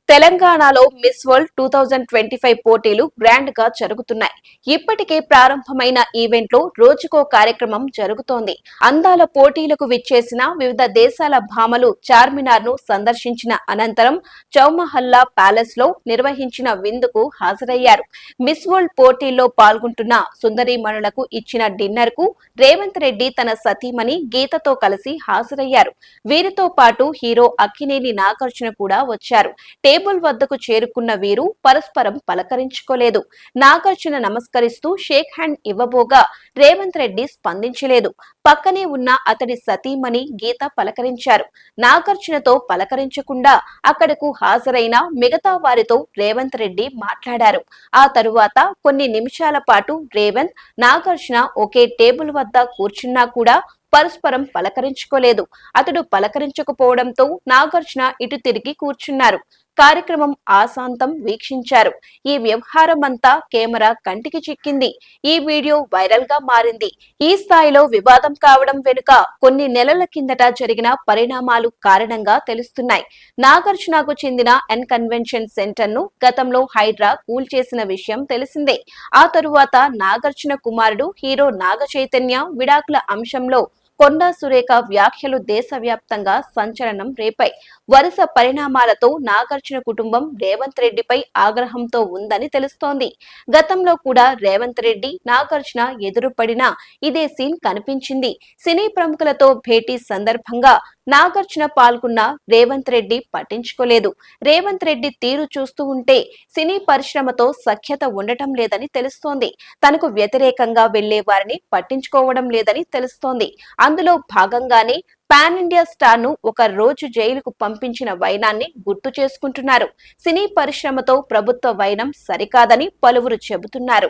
తెలంగాణలో miss world 2025 పోటీలు grand గా జరుగుతున్నాయి. ఇప్పటికే ప్రారంభమైన ఈవెంట్లో రోజుకో కార్యక్రమం జరుగుతోంది. అందాల పోటీలకు విచ్చేసిన వివిధ దేశాల భామలు చార్మినార్ ను సందర్శించిన అనంతరం చౌమహల్లా ప్యాలెస్ లో నిర్వహించిన విందుకు హాజరయ్యారు. మిస్ వరల్డ్ పోటీల్లో పాల్గొంటున్న సుందరీమణులకు ఇచ్చిన డిన్నర్ కు రేవంత్ రెడ్డి తన సతీమణి గీతతో కలిసి హాజరయ్యారు. వీరితో పాటు హీరో అక్కినేని నాగార్జున కూడా వచ్చారు. టేబుల్ వద్దకు చేరుకున్న వీరు పరస్పరం పలకరించుకోలేదు. నాగార్జున నమస్కరిస్తూ షేక్ హ్యాండ్ ఇవ్వబోగా రేవంత్ రెడ్డి స్పందించలేదు. పక్కనే ఉన్న అతడి సతీమణి గీత పలకరించారు. నాగార్జునతో పలకరించకుండా అక్కడకు హాజరైన మిగతా వారితో రేవంత్ రెడ్డి మాట్లాడారు. ఆ తరువాత కొన్ని నిమిషాల పాటు రేవంత్, నాగార్జున ఒకే టేబుల్ వద్ద కూర్చున్నా కూడా పరస్పరం పలకరించుకోలేదు. అతడు పలకరించకపోవడంతో నాగార్జున ఇటు తిరిగి కూర్చున్నారు. కార్యక్రమం ఆశాంతం వీక్షించారు. ఈ వ్యవహారమంతా కెమెరా కంటికి చిక్కింది. ఈ వీడియో వైరల్ గా మారింది. ఈ స్థాయిలో వివాదం కావడం వెనుక కొన్ని నెలల కిందట జరిగిన పరిణామాలు కారణంగా తెలుస్తున్నాయి. నాగార్జునకు చెందిన ఎన్ కన్వెన్షన్ సెంటర్ ను గతంలో హైడ్రా కూల్చేసిన విషయం తెలిసిందే. ఆ తరువాత నాగార్జున కుమారుడు హీరో నాగ చైతన్య విడాకుల అంశంలో కొండా సురేఖ వ్యాఖ్యలు దేశవ్యాప్తంగా సంచలనం రేపాయి. వరుస పరిణామాలతో నాగార్జున కుటుంబం రేవంత్ రెడ్డిపై ఆగ్రహంతో ఉందని తెలుస్తోంది. గతంలో కూడా రేవంత్ రెడ్డి, నాగార్జున ఎదురుపడినా ఇదే సీన్ కనిపించింది. సినీ ప్రముఖులతో భేటీ సందర్భంగా నాగార్జున పాల్గొన్న రేవంత్ రెడ్డి పట్టించుకోలేదు. రేవంత్ రెడ్డి తీరు చూస్తూ ఉంటే సినీ పరిశ్రమతో సఖ్యత ఉండటం లేదని తెలుస్తోంది. తనకు వ్యతిరేకంగా వెళ్లే వారిని పట్టించుకోవడం లేదని తెలుస్తోంది. అందులో భాగంగానే పాన్ ఇండియా స్టార్ ను ఒక రోజు జైలుకు పంపించిన వైనాన్ని గుర్తు చేసుకుంటున్నారు. సినీ పరిశ్రమతో ప్రభుత్వ వైనం సరికాదని పలువురు చెబుతున్నారు.